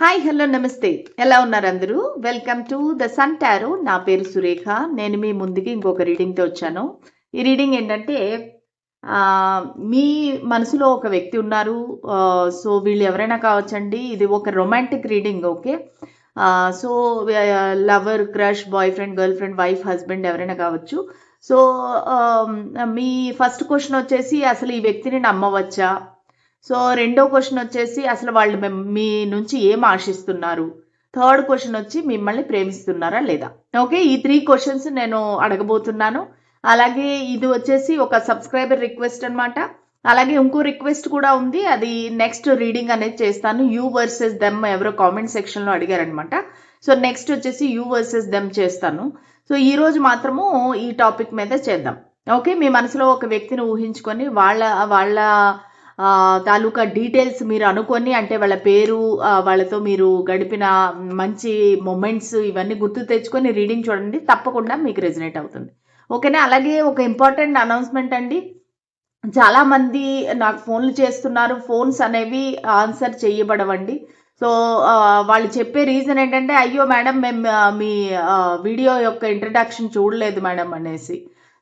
Hi hello నమస్తే. ఎలా ఉన్నారు అందరూ? Welcome to the sun tarot. నా పేరు సురేఖ. నేను మీ ముందుకి ఇంకొక రీడింగ్తో వచ్చాను. ఈ రీడింగ్ ఏంటంటే మీ మనసులో ఒక వ్యక్తి ఉన్నారు. సో వీళ్ళు ఎవరైనా కావచ్చండి. ఇది ఒక romantic reading. Okay. So lover, crush, boy friend, girl friend, wife, husband ఎవరైనా కావచ్చు. సో మీ ఫస్ట్ క్వశ్చన్ వచ్చేసి అసలు ఈ వ్యక్తిని నమ్మవచ్చా? సో రెండో క్వశ్చన్ వచ్చేసి అసలు వాళ్ళు మీ నుంచి ఏం ఆశిస్తున్నారు? థర్డ్ క్వశ్చన్ వచ్చి మిమ్మల్ని ప్రేమిస్తున్నారా లేదా? ఓకే, ఈ 3 క్వశ్చన్స్ నేను అడగబోతున్నాను. అలాగే ఇది వచ్చేసి ఒక సబ్స్క్రైబర్ రిక్వెస్ట్ అనమాట. అలాగే ఇంకో రిక్వెస్ట్ కూడా ఉంది. అది నెక్స్ట్ రీడింగ్ అనేది చేస్తాను. యూ వర్సెస్ దెమ్ ఎవరో కామెంట్ సెక్షన్లో అడిగారనమాట. సో నెక్స్ట్ వచ్చేసి యూ వర్సెస్ దెమ్ చేస్తాను. సో ఈ రోజు మాత్రము ఈ టాపిక్ మీద చేద్దాం. ఓకే, మీ మనసులో ఒక వ్యక్తిని ఊహించుకొని వాళ్ళ తాలూకా డీటెయిల్స్ మీరు అనుకొని, అంటే వాళ్ళ పేరు, వాళ్ళతో మీరు గడిపిన మంచి మొమెంట్స్ ఇవన్నీ గుర్తు తెచ్చుకొని రీడింగ్ చూడండి. తప్పకుండా మీకు రెజనేట్ అవుతుంది. ఓకేనా? అలాగే ఒక ఇంపార్టెంట్ అనౌన్స్మెంట్ అండి. చాలా మంది నాకు ఫోన్లు చేస్తున్నారు. ఫోన్స్ అనేవి ఆన్సర్ చేయబడవండి. సో వాళ్ళు చెప్పే రీజన్ ఏంటంటే, అయ్యో మేడం మేము మీ వీడియో యొక్క ఇంట్రడక్షన్ చూడలేదు మేడం అనేసి.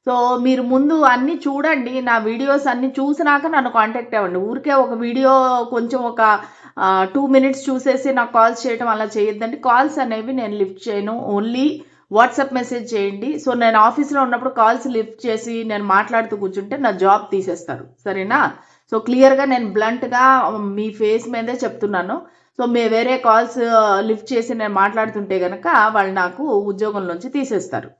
సో మీరు ముందు అన్నీ చూడండి. నా వీడియోస్ అన్నీ చూసినాక నన్ను కాంటాక్ట్ అవ్వండి. ఊరికే ఒక వీడియో కొంచెం ఒక 2 మినిట్స్ చూసేసి నాకు కాల్స్ చేయడం అలా చేయొద్దండి. కాల్స్ అనేవి నేను లిఫ్ట్ చేయను. ఓన్లీ వాట్సాప్ మెసేజ్ చేయండి. సో నేను ఆఫీస్లో ఉన్నప్పుడు కాల్స్ లిఫ్ట్ చేసి నేను మాట్లాడుతూ కూర్చుంటే నా జాబ్ తీసేస్తారు. సరేనా? సో క్లియర్గా నేను బ్లంట్గా మీ ఫేస్ మీదే చెప్తున్నాను. సో వేరే కాల్స్ లిఫ్ట్ చేసి నేను మాట్లాడుతుంటే కనుక వాళ్ళు నాకు ఉద్యోగంలోంచి తీసేస్తారు.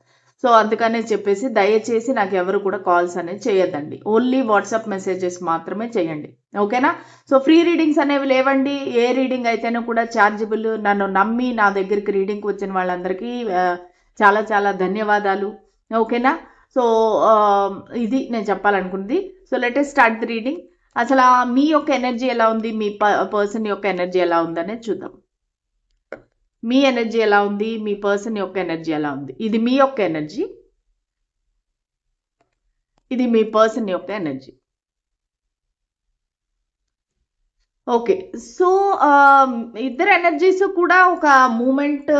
సో అందుకనే చెప్పేసి దయచేసి నాకు ఎవరు కూడా కాల్స్ అనేది చేయొద్దండి. ఓన్లీ వాట్సాప్ మెసేజెస్ మాత్రమే చేయండి. ఓకేనా? సో ఫ్రీ రీడింగ్స్ అనేవి లేవండి. ఏ రీడింగ్ అయితేనూ కూడా ఛార్జబుల్. నన్ను నమ్మి నా దగ్గరికి రీడింగ్కి వచ్చిన వాళ్ళందరికీ చాలా చాలా ధన్యవాదాలు. ఓకేనా? సో ఇది నేను చెప్పాలనుకుంది. So let us start the reading. అసలు మీ యొక్క ఎనర్జీ ఎలా ఉంది, మీ పర్సన్ యొక్క ఎనర్జీ ఎలా ఉందనేది చూద్దాం. మీ ఎనర్జీ ఎలా ఉంది, మీ పర్సన్ యొక్క ఎనర్జీ ఎలా ఉంది. ఇది మీ యొక్క ఎనర్జీ, ఇది మీ పర్సన్ యొక్క ఎనర్జీ. ఓకే. సో ఇద్దరు ఎనర్జీస్ కూడా ఒక మూమెంట్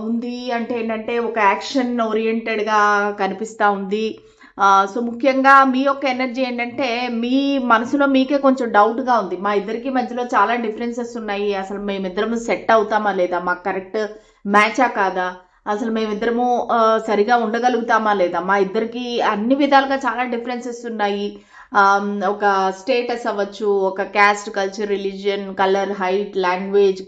ఉంది. అంటే ఏంటంటే ఒక యాక్షన్ ఓరియంటెడ్గా కనిపిస్తూ ఉంది. సో ముఖ్యంగా మీ యొక్క ఎనర్జీ ఏంటంటే మీ మనసులో మీకే కొంచెం డౌట్గా ఉంది. మా ఇద్దరికి మధ్యలో చాలా డిఫరెన్సెస్ ఉన్నాయి. అసలు మేమిద్దరము సెట్ అవుతామా లేదా, మాకు కరెక్ట్ మ్యాచా కాదా, అసలు మేమిద్దరము సరిగా ఉండగలుగుతామా లేదా, మా ఇద్దరికి అన్ని విధాలుగా చాలా డిఫరెన్సెస్ ఉన్నాయి. ఒక స్టేటస్ అవ్వచ్చు, ఒక caste, culture, religion, colour, height, language,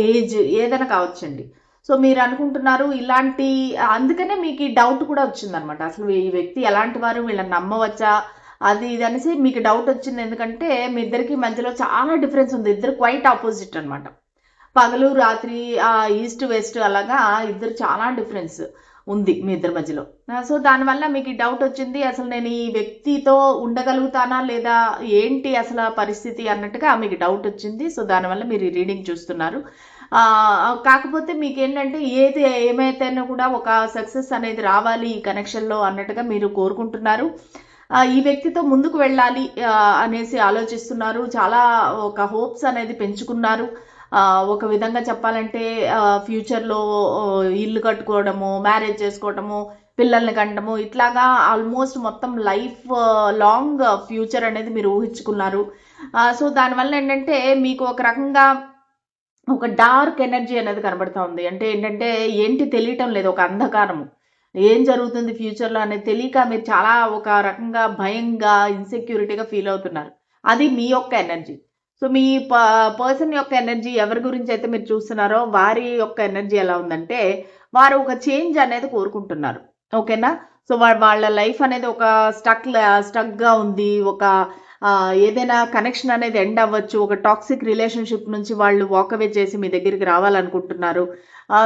age ఏదైనా కావచ్చండి. సో మీరు అనుకుంటున్నారు ఇలాంటి, అందుకనే మీకు ఈ డౌట్ కూడా వచ్చిందనమాట. అసలు ఈ వ్యక్తి ఎలాంటి వారు, వీళ్ళని నమ్మవచ్చా, అది ఇది అనేసి మీకు డౌట్ వచ్చింది. ఎందుకంటే మీ ఇద్దరికి మధ్యలో చాలా డిఫరెన్స్ ఉంది. ఇద్దరు క్వైట్ ఆపోజిట్ అనమాట. పగలు రాత్రి, ఈస్ట్ వెస్ట్ అలాగా ఇద్దరు చాలా డిఫరెన్స్ ఉంది మీ ఇద్దరి మధ్యలో. సో దానివల్ల మీకు ఈ డౌట్ వచ్చింది. అసలు నేను ఈ వ్యక్తితో ఉండగలుగుతానా లేదా, ఏంటి అసలు పరిస్థితి అన్నట్టుగా మీకు డౌట్ వచ్చింది. సో దానివల్ల మీరు ఈ రీడింగ్ చూస్తున్నారు. కాకపోతే మీకు ఏంటంటే ఏమైతేనో కూడా ఒక సక్సెస్ అనేది రావాలి ఈ కనెక్షన్లో అన్నట్టుగా మీరు కోరుకుంటున్నారు. ఈ వ్యక్తితో ముందుకు వెళ్ళాలి అనేసి ఆలోచిస్తున్నారు. చాలా ఒక హోప్స్ అనేది పెంచుకున్నారు. ఒక విధంగా చెప్పాలంటే ఫ్యూచర్లో ఇల్లు కట్టుకోవడము, మ్యారేజ్ చేసుకోవడము, పిల్లల్ని కంటము, ఇట్లాగా ఆల్మోస్ట్ మొత్తం లైఫ్ లాంగ్ ఫ్యూచర్ అనేది మీరు ఊహించుకున్నారు. సో దానివల్ల ఏంటంటే మీకు ఒక రకంగా ఒక డార్క్ ఎనర్జీ అనేది కనబడతా ఉంది. అంటే ఏంటంటే ఏంటి తెలియటం లేదు, ఒక అంధకారము. ఏం జరుగుతుంది ఫ్యూచర్లో అనేది తెలియక మీరు చాలా ఒక రకంగా భయంగా, ఇన్సెక్యూరిటీగా ఫీల్ అవుతున్నారు. అది మీ యొక్క ఎనర్జీ. సో మీ పర్సన్ యొక్క ఎనర్జీ ఎవరి గురించి అయితే మీరు చూస్తున్నారో వారి యొక్క ఎనర్జీ ఎలా ఉందంటే, వారు ఒక చేంజ్ అనేది కోరుకుంటున్నారు. ఓకేనా? సో వాళ్ళ లైఫ్ అనేది ఒక స్టక్గా ఉంది. ఒక ఏదైనా కనెక్షన్ అనేది ఎండ్ అవ్వచ్చు. ఒక టాక్సిక్ రిలేషన్షిప్ నుంచి వాళ్ళు వాకవే చేసి మీ దగ్గరికి రావాలనుకుంటున్నారు.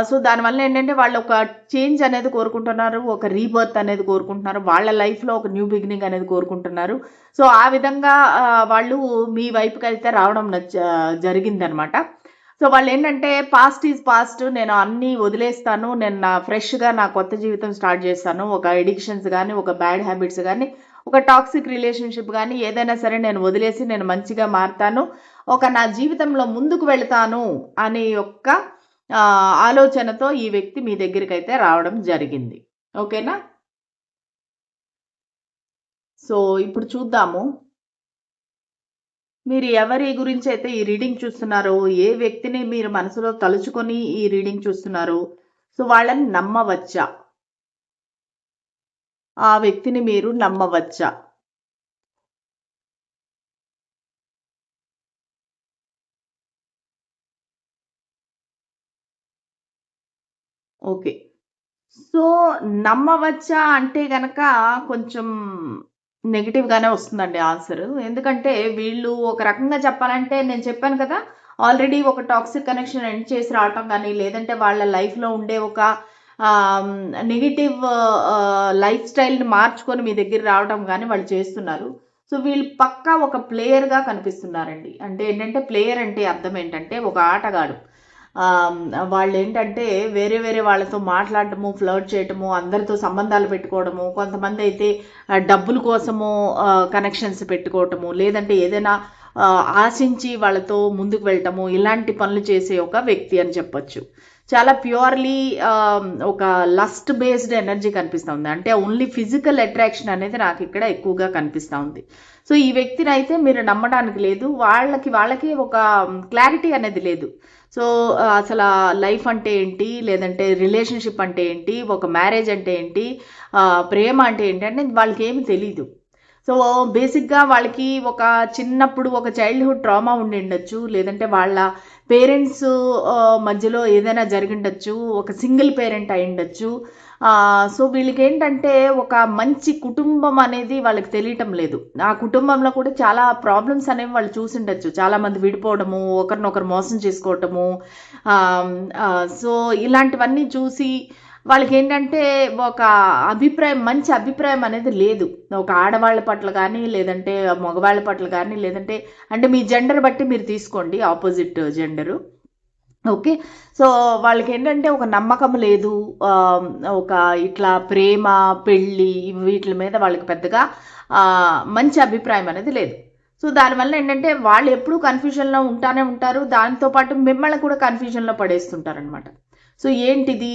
సో దానివల్ల ఏంటంటే వాళ్ళు ఒక చేంజ్ అనేది కోరుకుంటున్నారు, ఒక రీబర్త్ అనేది కోరుకుంటున్నారు, వాళ్ళ లైఫ్లో ఒక న్యూ బిగినింగ్ అనేది కోరుకుంటున్నారు. సో ఆ విధంగా వాళ్ళు మీ వైపుకి అయితే రావడం జరిగిందనమాట. సో వాళ్ళు ఏంటంటే పాస్ట్ ఈజ్ పాస్ట్, నేను అన్నీ వదిలేస్తాను, నేను ఫ్రెష్గా నా కొత్త జీవితం స్టార్ట్ చేస్తాను. ఒక ఎడిక్షన్స్ కానీ, ఒక బ్యాడ్ హ్యాబిట్స్ కానీ, ఒక టాక్సిక్ రిలేషన్షిప్ కానీ ఏదైనా సరే నేను వదిలేసి నేను మంచిగా మారుతాను, నా జీవితంలో ముందుకు వెళ్తాను అనే యొక్క ఆలోచనతో ఈ వ్యక్తి మీ దగ్గరికి అయితే రావడం జరిగింది. ఓకేనా? సో ఇప్పుడు చూద్దాము మీరు ఎవరి గురించి అయితే ఈ రీడింగ్ చూస్తున్నారో, ఏ వ్యక్తిని మీరు మనసులో తలుచుకొని ఈ రీడింగ్ చూస్తున్నారో, సో వాళ్ళని నమ్మవచ్చా? ఆ వ్యక్తిని మీరు నమ్మవచ్చా? ఓకే. సో నమ్మవచ్చా అంటే గనక కొంచెం నెగెటివ్‌గానే వస్తుందండి ఆన్సరు. ఎందుకంటే వీళ్ళు ఒక రకంగా చెప్పాలంటే నేను చెప్పాను కదా! ఆల్రెడీ ఒక టాక్సిక్ కనెక్షన్ ఎండ్ చేసి రావటం గానీ, లేదంటే వాళ్ళ లైఫ్‌లో ఉండే ఒక నెగెటివ్ లైఫ్ స్టైల్‌ని మార్చుకొని మీ దగ్గర రావడం గానీ వాళ్ళు చేస్తున్నారు. సో వీళ్ళు పక్కా ఒక ప్లేయర్‌గా కనిపిస్తున్నారండి. అంటే ఏంటంటే ప్లేయర్ అంటే అర్థం ఏంటంటే ఒక ఆటగాడు. వాళ్ళేంటంటే వేరే వేరే వాళ్ళతో మాట్లాడటము, ఫ్లర్ట్ చేయటము, అందరితో సంబంధాలు పెట్టుకోవడము, కొంతమందయితే డబ్బుల కోసము కనెక్షన్స్ పెట్టుకోవటము, లేదంటే ఏదైనా ఆశించి వాళ్ళతో ముందుకు వెళ్ళటము, ఇలాంటి పనులు చేసే ఒక వ్యక్తి అని చెప్పొచ్చు. చాలా ప్యూర్‌లీ ఒక లస్ట్ బేస్డ్ ఎనర్జీ కనిపిస్తా ఉంది. అంటే ఓన్లీ ఫిజికల్ అట్రాక్షన్ అనేది నాకిక్కడ ఎక్కువగా కనిపిస్తా ఉంది. సో ఈ వ్యక్తినైతే మీరు నమ్మడానికి లేదు. వాళ్ళకి ఒక క్లారిటీ అనేది లేదు. సో అసలు లైఫ్ అంటే ఏంటి, లేదంటే రిలేషన్షిప్ అంటే ఏంటి, ఒక మ్యారేజ్ అంటే ఏంటి, ప్రేమ అంటే ఏంటి అంటే వాళ్ళకి ఏమి తెలీదు. సో బేసిక్గా వాళ్ళకి ఒక చిన్నప్పుడు ఒక చైల్డ్హుడ్ ట్రామా ఉండిండొచ్చు, లేదంటే వాళ్ళ పేరెంట్స్ మధ్యలో ఏదైనా జరిగిండొచ్చు, ఒక సింగిల్ పేరెంట్ అయిండొచ్చు. సో వీళ్ళకి ఏంటంటే ఒక మంచి కుటుంబం అనేది వాళ్ళకి తెలియటం లేదు. ఆ కుటుంబంలో కూడా చాలా ప్రాబ్లమ్స్ అనేవి వాళ్ళు చూసిండొచ్చు. చాలామంది విడిపోవడము, ఒకరినొకరు మోసం చేసుకోవటము, సో ఇలాంటివన్నీ చూసి వాళ్ళకేంటంటే ఒక మంచి అభిప్రాయం అనేది లేదు. ఒక ఆడవాళ్ళ పట్ల కానీ, లేదంటే మగవాళ్ళ పట్ల కానీ, లేదంటే అంటే మీ జెండర్ బట్టి మీరు తీసుకోండి ఆపోజిట్ జెండరు. ఓకే. సో వాళ్ళకేంటంటే ఒక నమ్మకం లేదు. ఒక ఇట్లా ప్రేమ, పెళ్ళి వీటిల మీద వాళ్ళకి పెద్దగా మంచి అభిప్రాయం అనేది లేదు. సో దానివల్ల ఏంటంటే వాళ్ళు ఎప్పుడూ కన్ఫ్యూజన్‌లో ఉంటానే ఉంటారు. దాంతో పాటు మిమ్మల్ని కూడా కన్ఫ్యూజన్‌లో పడేస్తుంటారనమాట. సో ఏంటిది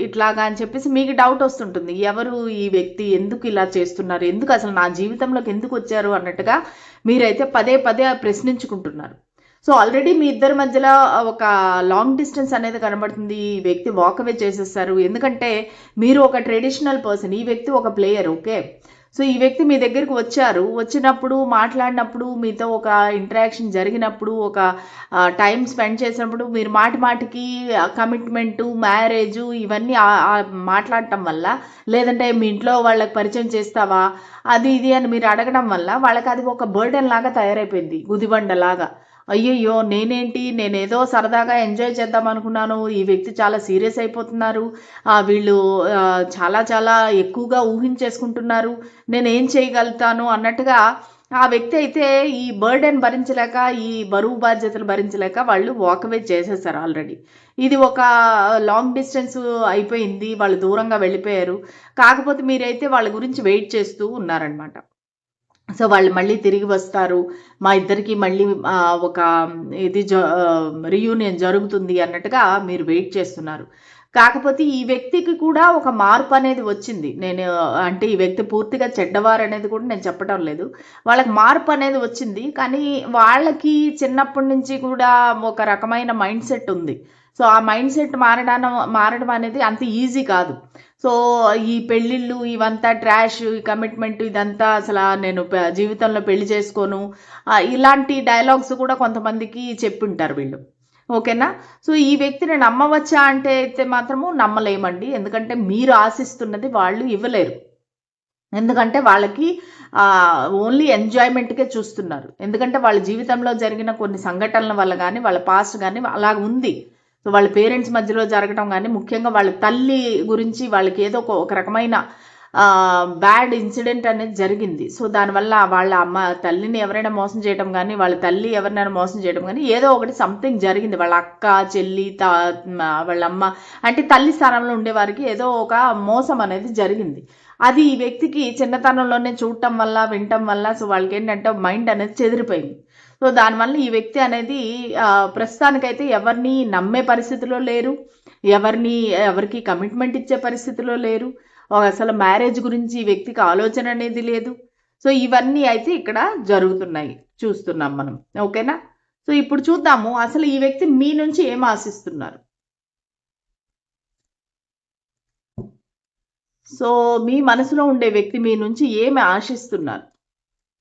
ఇట్లాగా అని చెప్పేసి మీకు డౌట్ వస్తుంటుంది. ఎవరు ఈ వ్యక్తి? ఎందుకు ఇలా చేస్తున్నారు? ఎందుకు అసలు నా జీవితంలోకి ఎందుకు వచ్చారు అన్నట్టుగా మీరైతే పదే పదే ప్రశ్నించుకుంటున్నారు. సో ఆల్రెడీ మీ ఇద్దరి మధ్యలో ఒక లాంగ్ డిస్టెన్స్ అనేది కనబడుతుంది. ఈ వ్యక్తి వాక్ అవే చేసేస్తారు. ఎందుకంటే మీరు ఒక ట్రెడిషనల్ పర్సన్, ఈ వ్యక్తి ఒక ప్లేయర్. ఓకే. సో ఈ వ్యక్తి మీ దగ్గరికి వచ్చారు. వచ్చినప్పుడు మాట్లాడినప్పుడు మీతో ఒక ఇంటరాక్షన్ జరిగినప్పుడు ఒక టైం స్పెండ్ చేసినప్పుడు మీరు మాటి మాటికి కమిట్మెంటు, మ్యారేజు ఇవన్నీ మాట్లాడటం వల్ల, లేదంటే మీ ఇంట్లో వాళ్ళకి పరిచయం చేస్తావా అది ఇది అని మీరు అడగడం వల్ల వాళ్ళకి అది ఒక బర్డెన్ లాగా తయారైపోయింది, గుదిబండలాగా. అయ్యయ్యో నేనేంటి, నేనేదో సరదాగా ఎంజాయ్ చేద్దాం అనుకున్నాను, ఈ వ్యక్తి చాలా సీరియస్ అయిపోతున్నారు, వీళ్ళు చాలా చాలా ఎక్కువగా ఊహించేసుకుంటున్నారు, నేనేం చేయగలుగుతాను అన్నట్టుగా ఆ వ్యక్తి అయితే ఈ బర్డెన్ భరించలేక, ఈ బరువు బాధ్యతలు భరించలేక వాళ్ళు వాకవే చేసేసారు ఆల్రెడీ. ఇది ఒక లాంగ్ డిస్టెన్స్ అయిపోయింది, వాళ్ళు దూరంగా వెళ్ళిపోయారు. కాకపోతే మీరైతే వాళ్ళ గురించి వెయిట్ చేస్తూ ఉన్నారనమాట. సో వాళ్ళు మళ్ళీ తిరిగి వస్తారు, మా ఇద్దరికి మళ్ళీ ఒక ఇది రీయూనియన్ జరుగుతుంది అన్నట్టుగా మీరు వెయిట్ చేస్తున్నారు. కాకపోతే ఈ వ్యక్తికి కూడా ఒక మార్పు అనేది వచ్చింది. నేను అంటే ఈ వ్యక్తి పూర్తిగా చెడ్డవారు అనేది కూడా నేను చెప్పడం లేదు. వాళ్ళకి మార్పు అనేది వచ్చింది. కానీ వాళ్ళకి చిన్నప్పటి నుంచి కూడా ఒక రకమైన మైండ్ సెట్ ఉంది. సో ఆ మైండ్ సెట్ మారడం అనేది అంత ఈజీ కాదు. సో ఈ పెళ్ళిళ్ళు ఇవంతా ట్రాష్, ఈ కమిట్మెంట్ ఇదంతా అసలు నేను జీవితంలో పెళ్లి చేసుకోను, ఇలాంటి డైలాగ్స్ కూడా కొంతమందికి చెప్పుంటారు వీళ్ళు. ఓకేనా? సో ఈ వ్యక్తిని నమ్మవచ్చా అంటే అయితే మాత్రము నమ్మలేమండి. ఎందుకంటే మీరు ఆశిస్తున్నది వాళ్ళు ఇవ్వలేరు. ఎందుకంటే వాళ్ళకి ఓన్లీ ఎంజాయ్మెంట్కే చూస్తున్నారు. ఎందుకంటే వాళ్ళ జీవితంలో జరిగిన కొన్ని సంఘటనల వల్ల కానీ, వాళ్ళ పాస్ట్ కానీ అలాగ ఉంది. సో వాళ్ళ పేరెంట్స్ మధ్యలో జరగడం కానీ, ముఖ్యంగా వాళ్ళ తల్లి గురించి వాళ్ళకి ఏదో ఒక రకమైన బ్యాడ్ ఇన్సిడెంట్ అనేది జరిగింది. సో దానివల్ల వాళ్ళ తల్లిని ఎవరైనా మోసం చేయడం కానీ, వాళ్ళ తల్లి ఎవరినైనా మోసం చేయడం కానీ, ఏదో ఒకటి సంథింగ్ జరిగింది. వాళ్ళ అక్క, చెల్లి, వాళ్ళ అమ్మ అంటే తల్లి స్థానంలో ఉండేవారికి ఏదో ఒక మోసం అనేది జరిగింది. అది ఈ వ్యక్తికి చిన్నతనంలోనే చూడటం వల్ల వినటం వల్ల సో వాళ్ళకి ఏంటంటే మైండ్ అనేది చెదిరిపోయింది. సో దానివల్ల ఈ వ్యక్తి అనేది ప్రస్తుతానికైతే ఎవరిని నమ్మే పరిస్థితిలో లేరు, ఎవరికి కమిట్మెంట్ ఇచ్చే పరిస్థితిలో లేరు, అసలు మ్యారేజ్ గురించి ఈ వ్యక్తికి ఆలోచన అనేది లేదు. సో ఇవన్నీ అయితే ఇక్కడ జరుగుతున్నాయి, చూస్తున్నాం మనం. ఓకేనా? సో ఇప్పుడు చూద్దాము అసలు ఈ వ్యక్తి మీ నుంచి ఏం ఆశిస్తున్నారు. సో మీ మనసులో ఉండే వ్యక్తి మీ నుంచి ఏమి ఆశిస్తున్నారు?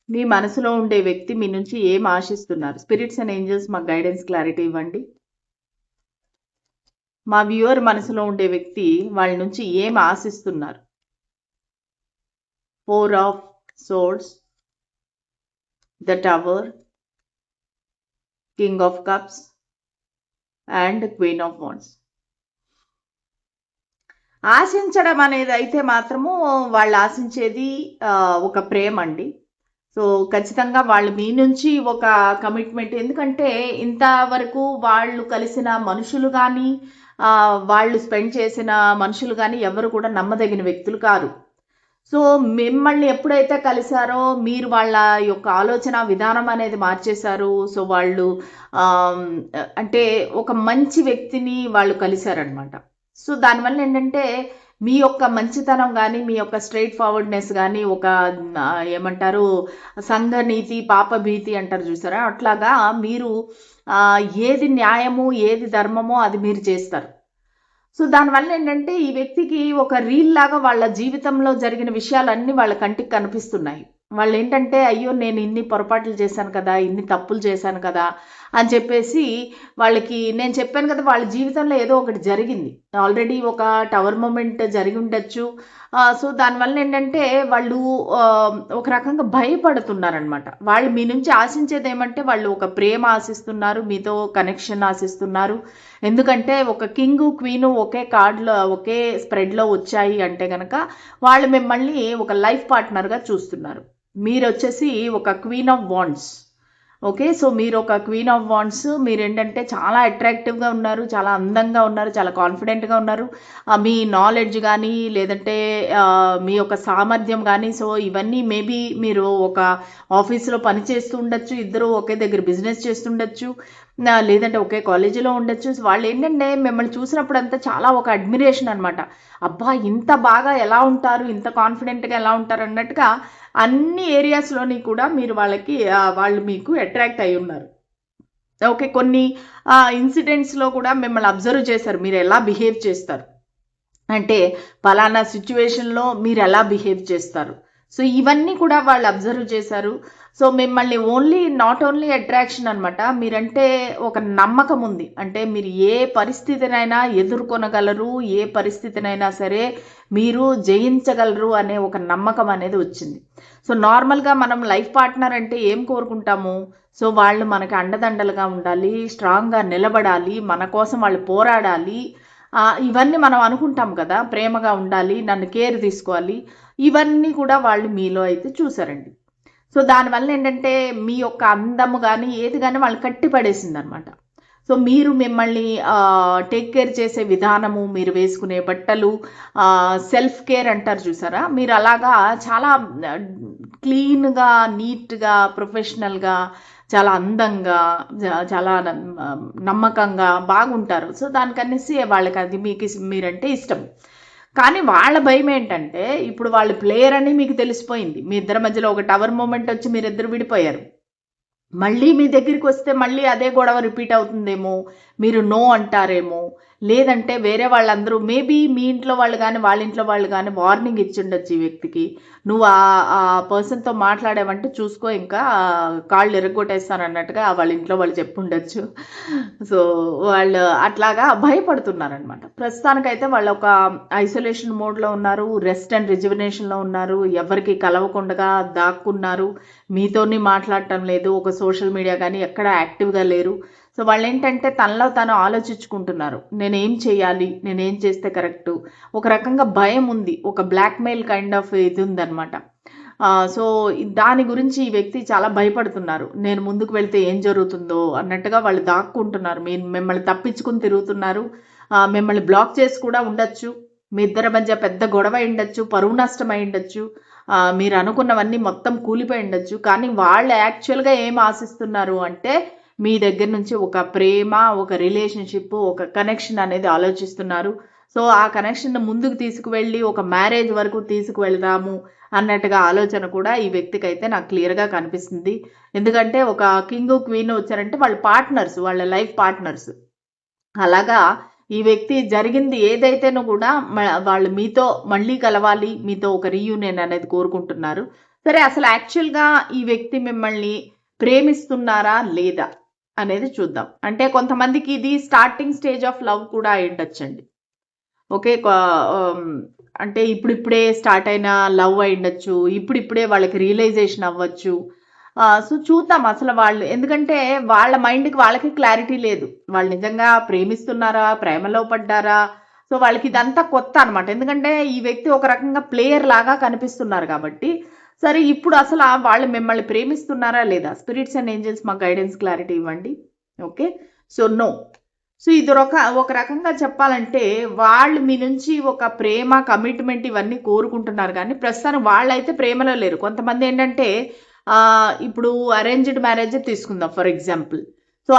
మీ మనసులో ఉండే వ్యక్తి మీ నుంచి ఏం ఆశిస్తున్నారు? స్పిరిట్స్ అండ్ ఏంజల్స్ మాకు గైడెన్స్ క్లారిటీ ఇవ్వండి. మా వ్యూవర్ మనసులో ఉండే వ్యక్తి వాళ్ళ నుంచి ఏం ఆశిస్తున్నారు? 4 of Swords, the Tower, King of Cups and Queen of Wands. ఆశించడం అనేది అయితే మాత్రము వాళ్ళు ఆశించేది ఒక ప్రేమ అండి. సో ఖచ్చితంగా వాళ్ళు మీ నుంచి ఒక కమిట్మెంట్, ఎందుకంటే ఇంతవరకు వాళ్ళు కలిసిన మనుషులు కానీ వాళ్ళు స్పెండ్ చేసిన మనుషులు కానీ ఎవరు కూడా నమ్మదగిన వ్యక్తులు కాదు. సో మిమ్మల్ని ఎప్పుడైతే కలిశారో మీరు వాళ్ళ యొక్క ఆలోచన విధానం అనేది మార్చేశారు. సో వాళ్ళు అంటే ఒక మంచి వ్యక్తిని వాళ్ళు కలిశారనమాట. సో దానివల్ల ఏంటంటే మీ యొక్క మంచితనం కానీ మీ యొక్క స్ట్రైట్ ఫార్వర్డ్నెస్ కానీ ఒక ఏమంటారు సంఘనీతి పాపభీతి అంటారు చూసారా, అట్లాగా మీరు ఏది న్యాయము ఏది ధర్మమో అది మీరు చేస్తారు. సో దానివల్ల ఏంటంటే ఈ వ్యక్తికి ఒక రీల్ లాగా వాళ్ళ జీవితంలో జరిగిన విషయాలన్నీ వాళ్ళ కంటికి కనిపిస్తున్నాయి. వాళ్ళు ఏంటంటే అయ్యో నేను ఇన్ని పొరపాట్లు చేశాను కదా, ఇన్ని తప్పులు చేశాను కదా అని చెప్పేసి వాళ్ళకి నేను చెప్పాను కదా వాళ్ళ జీవితంలో ఏదో ఒకటి జరిగింది, ఆల్రెడీ ఒక టవర్ మూమెంట్ జరిగి ఉండొచ్చు. సో దానివల్ల ఏంటంటే వాళ్ళు ఒక రకంగా భయపడుతున్నారనమాట. వాళ్ళు మీ నుంచి ఆశించేది ఏమంటే వాళ్ళు ఒక ప్రేమ ఆశిస్తున్నారు, మీతో కనెక్షన్ ఆశిస్తున్నారు. ఎందుకంటే ఒక కింగ్ క్వీను ఒకే కార్డులో ఒకే స్ప్రెడ్లో వచ్చాయి అంటే కనుక వాళ్ళు మిమ్మల్ని ఒక లైఫ్ పార్ట్నర్గా చూస్తున్నారు. మీరు వచ్చేసి ఒక queen of wands. Okay, so మీరు ఒక క్వీన్ ఆఫ్ వాండ్స్. మీరు ఏంటంటే చాలా అట్రాక్టివ్గా ఉన్నారు, చాలా అందంగా ఉన్నారు, చాలా కాన్ఫిడెంట్గా ఉన్నారు. మీ నాలెడ్జ్ కానీ లేదంటే మీ యొక్క సామర్థ్యం కానీ, సో ఇవన్నీ మేబీ మీరు ఒక ఆఫీస్లో పని చేస్తూ ఉండొచ్చు, ఇద్దరు ఒకే దగ్గర బిజినెస్ చేస్తుండొచ్చు, లేదంటే ఒకే కాలేజీలో ఉండొచ్చు. వాళ్ళు ఏంటంటే మిమ్మల్ని చూసినప్పుడు అంతా చాలా ఒక అడ్మిరేషన్ అనమాట. అబ్బా ఇంత బాగా ఎలా ఉంటారు, ఇంత కాన్ఫిడెంట్గా ఎలా ఉంటారు అన్నట్టుగా అన్ని ఏరియాస్లోని కూడా మీరు వాళ్ళు మీకు అట్రాక్ట్ అయి ఉన్నారు. ఓకే, కొన్ని ఇన్సిడెంట్స్లో కూడా మిమ్మల్ని అబ్జర్వ్ చేశారు, మీరు ఎలా బిహేవ్ చేస్తారు అంటే పలానా సిచ్యువేషన్లో మీరు ఎలా బిహేవ్ చేస్తారు. సో ఇవన్నీ కూడా వాళ్ళు అబ్జర్వ్ చేశారు. సో మిమ్మల్ని నాట్ ఓన్లీ అట్రాక్షన్ అనమాట, మీరంటే ఒక నమ్మకం ఉంది. అంటే మీరు ఏ పరిస్థితినైనా ఎదుర్కొనగలరు, ఏ పరిస్థితినైనా సరే మీరు జయించగలరు అనే ఒక నమ్మకం అనేది వచ్చింది. సో నార్మల్గా మనం లైఫ్ పార్ట్నర్ అంటే ఏం కోరుకుంటాము? సో వాళ్ళు మనకి అండదండలుగా ఉండాలి, స్ట్రాంగ్గా నిలబడాలి, మన కోసం వాళ్ళు పోరాడాలి, ఇవన్నీ మనం అనుకుంటాం కదా. ప్రేమగా ఉండాలి, నన్ను కేర్ తీసుకోవాలి, ఇవన్నీ కూడా వాళ్ళు మీలో అయితే చూసారండి. సో దానివల్ల ఏంటంటే మీ యొక్క అందము కానీ ఏది కానీ వాళ్ళు కట్టిపడేసింది అనమాట. సో మీరు మిమ్మల్ని టేక్ కేర్ చేసే విధానము, మీరు వేసుకునే బట్టలు, సెల్ఫ్ కేర్ అంటారు చూసారా, మీరు అలాగా చాలా క్లీన్గా నీట్గా ప్రొఫెషనల్గా చాలా అందంగా చాలా నమ్మకంగా బాగుంటారు. సో దానికనేసి వాళ్ళకి అది మీరంటే ఇష్టం. కానీ వాళ్ళ భయం ఏంటంటే ఇప్పుడు వాళ్ళు ప్లేయర్ అని మీకు తెలిసిపోయింది, మీ ఇద్దరి మధ్యలో ఒక టవర్ మూమెంట్ వచ్చి మీరిద్దరు విడిపోయారు. మళ్ళీ మీ దగ్గరికి వస్తే మళ్ళీ అదే గొడవ రిపీట్ అవుతుందేమో, మీరు నో అంటారేమో, లేదంటే వేరే వాళ్ళందరూ మేబీ మీ ఇంట్లో వాళ్ళు కానీ వాళ్ళ ఇంట్లో వాళ్ళు కానీ వార్నింగ్ ఇచ్చిండొచ్చు ఈ వ్యక్తికి, నువ్వు ఆ పర్సన్తో మాట్లాడావంటే చూసుకో ఇంకా కాళ్ళు ఎరగొట్టేస్తాను అన్నట్టుగా వాళ్ళ ఇంట్లో వాళ్ళు చెప్పుండొచ్చు. సో వాళ్ళు అట్లాగా భయపడుతున్నారనమాట. ప్రస్తుతానికైతే వాళ్ళు ఒక ఐసోలేషన్ మోడ్లో ఉన్నారు, రెస్ట్ అండ్ రిజువినేషన్లో ఉన్నారు, ఎవరికి కలవకుండా దాక్కున్నారు, మీతోని మాట్లాడటం లేదు, ఒక సోషల్ మీడియా కానీ ఎక్కడ యాక్టివ్గా లేరు. సో వాళ్ళు ఏంటంటే తనలో తను ఆలోచించుకుంటున్నారు, నేనేం చేయాలి, నేనేం చేస్తే కరెక్టు, ఒక రకంగా భయం ఉంది, ఒక బ్లాక్మెయిల్ కైండ్ ఆఫ్ ఇది ఉందన్నమాట. సో దాని గురించి ఈ వ్యక్తి చాలా భయపడుతున్నారు, నేను ముందుకు వెళ్తే ఏం జరుగుతుందో అన్నట్టుగా వాళ్ళు దాక్కుంటున్నారు, మిమ్మల్ని తప్పించుకుని తిరుగుతున్నారు, మిమ్మల్ని బ్లాక్ చేసి కూడా ఉండొచ్చు. మీ ఇద్దరి మధ్య పెద్ద గొడవ ఉండొచ్చు, పరువు నష్టం అయి ఉండొచ్చు, మీరు అనుకున్నవన్నీ మొత్తం కూలిపోయి ఉండొచ్చు. కానీ వాళ్ళు యాక్చువల్గా ఏం ఆశిస్తున్నారు అంటే మీ దగ్గర నుంచి ఒక ప్రేమ, ఒక రిలేషన్షిప్, ఒక కనెక్షన్ అనేది ఆలోచిస్తున్నారు. సో ఆ కనెక్షన్ ముందుకు తీసుకువెళ్ళి ఒక మ్యారేజ్ వరకు తీసుకువెళ్దాము అన్నట్టుగా ఆలోచన కూడా ఈ వ్యక్తికి అయితే నాకు క్లియర్గా కనిపిస్తుంది. ఎందుకంటే ఒక కింగ్ క్వీన్ వచ్చారంటే వాళ్ళ పార్ట్నర్స్, వాళ్ళ లైఫ్ పార్ట్నర్స్. అలాగా ఈ వ్యక్తి జరిగింది ఏదైతేనో కూడా వాళ్ళు మీతో మళ్ళీ కలవాలి, మీతో ఒక రీయూనియన్ అనేది కోరుకుంటున్నారు. సరే, అసలు యాక్చువల్గా ఈ వ్యక్తి మిమ్మల్ని ప్రేమిస్తున్నారా లేదా అనేది చూద్దాం. అంటే కొంతమందికి ఇది స్టార్టింగ్ స్టేజ్ ఆఫ్ లవ్ కూడా అయి ఉండొచ్చండి. ఓకే, అంటే ఇప్పుడిప్పుడే స్టార్ట్ అయిన లవ్ అయి ఉండొచ్చు, ఇప్పుడిప్పుడే వాళ్ళకి రియలైజేషన్ అవ్వచ్చు. సో చూద్దాం అసలు వాళ్ళు, ఎందుకంటే వాళ్ళ మైండ్కి వాళ్ళకి క్లారిటీ లేదు, వాళ్ళు నిజంగా ప్రేమిస్తున్నారా, ప్రేమలో పడ్డారా. సో వాళ్ళకి ఇదంతా కొత్త అనమాట. ఎందుకంటే ఈ వ్యక్తి ఒక రకంగా ప్లేయర్ లాగా కనిపిస్తున్నారు కాబట్టి. సరే, ఇప్పుడు అసలు వాళ్ళు మిమ్మల్ని ప్రేమిస్తున్నారా లేదా? స్పిరిట్స్ అండ్ ఏంజల్స్ మాకు గైడెన్స్ క్లారిటీ ఇవ్వండి. Okay, so no. సో ఇది ఒక రకంగా చెప్పాలంటే వాళ్ళు మీ నుంచి ఒక ప్రేమ, కమిట్మెంట్ ఇవన్నీ కోరుకుంటున్నారు, కానీ ప్రస్తుతానికి వాళ్ళైతే ప్రేమలో లేరు. కొంతమంది ఏంటంటే ఇప్పుడు అరేంజ్డ్ మ్యారేజ్ తీసుకుందాం ఫర్ ఎగ్జాంపుల్. సో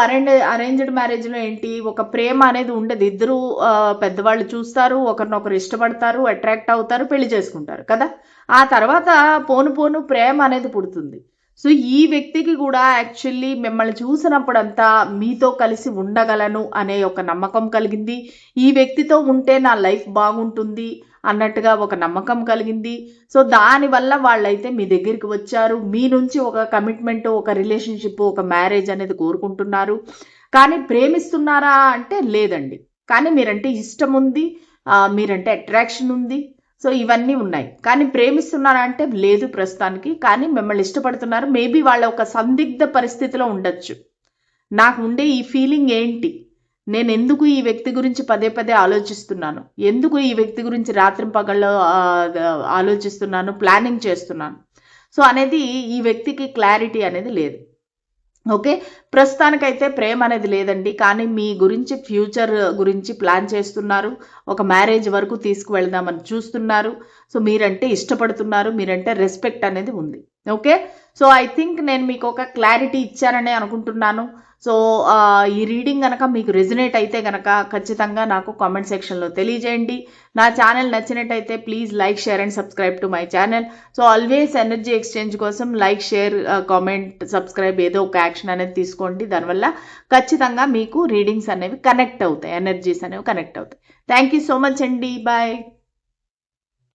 అరేంజ్డ్ మ్యారేజ్లో ఏంటి, ఒక ప్రేమ అనేది ఉండదు. ఇద్దరు పెద్దవాళ్ళు చూస్తారు, ఒకరినొకరు ఇష్టపడతారు, అట్రాక్ట్ అవుతారు, పెళ్లి చేసుకుంటారు కదా. ఆ తర్వాత పోను పోను ప్రేమ అనేది పుడుతుంది. సో ఈ వ్యక్తికి కూడా యాక్చువల్లీ మిమ్మల్ని చూసినప్పుడంతా మీతో కలిసి ఉండగలను అనే ఒక నమ్మకం కలిగింది. ఈ వ్యక్తితో ఉంటే నా లైఫ్ బాగుంటుంది అన్నట్టుగా ఒక నమ్మకం కలిగింది. సో దానివల్ల వాళ్ళైతే మీ దగ్గరికి వచ్చారు. మీ నుంచి ఒక కమిట్మెంట్, ఒక రిలేషన్షిప్, ఒక మ్యారేజ్ అనేది కోరుకుంటున్నారు. కానీ ప్రేమిస్తున్నారా అంటే లేదండి. కానీ మీరంటే ఇష్టం ఉంది, మీరంటే అట్రాక్షన్ ఉంది. సో ఇవన్నీ ఉన్నాయి. కానీ ప్రేమిస్తున్నారా అంటే లేదు ప్రస్తుతానికి. కానీ మిమ్మల్ని ఇష్టపడుతున్నారు. మేబీ వాళ్ళ ఒక సందిగ్ధ పరిస్థితిలో ఉండొచ్చు. నాకు ఉండే ఈ ఫీలింగ్ ఏంటి, నేను ఎందుకు ఈ వ్యక్తి గురించి పదే పదే ఆలోచిస్తున్నాను, ఎందుకు ఈ వ్యక్తి గురించి రాత్రింపగళ్ళు ఆలోచిస్తున్నాను, ప్లానింగ్ చేస్తున్నాను, సో అనేది ఈ వ్యక్తికి క్లారిటీ అనేది లేదు. ఓకే, ప్రస్తుతానికైతే ప్రేమ అనేది లేదండి. కానీ మీ గురించి ఫ్యూచర్ గురించి ప్లాన్ చేస్తున్నారు, ఒక మ్యారేజ్ వరకు తీసుకువెళ్దామని చూస్తున్నారు. సో మీరంటే ఇష్టపడుతున్నారు, మీరంటే రెస్పెక్ట్ అనేది ఉంది. ఓకే, సో ఐ థింక్ నేను మీకు ఒక క్లారిటీ ఇచ్చానని అనుకుంటున్నాను. సో ఈ రీడింగ్ కనుక మీకు రెజనేట్ అయితే కనుక ఖచ్చితంగా నాకు కామెంట్ సెక్షన్లో తెలియజేయండి. నా ఛానల్ నచ్చినట్టయితే please like, share and subscribe to my channel. So always energy exchange కోసం లైక్, షేర్, కామెంట్, సబ్స్క్రైబ్ ఏదో ఒక యాక్షన్ అనేది తీసుకోండి. దానివల్ల ఖచ్చితంగా మీకు రీడింగ్స్ అనేవి కనెక్ట్ అవుతాయి, ఎనర్జీస్ అనేవి కనెక్ట్ అవుతాయి. థ్యాంక్ యూ సో మచ్ అండి. బాయ్.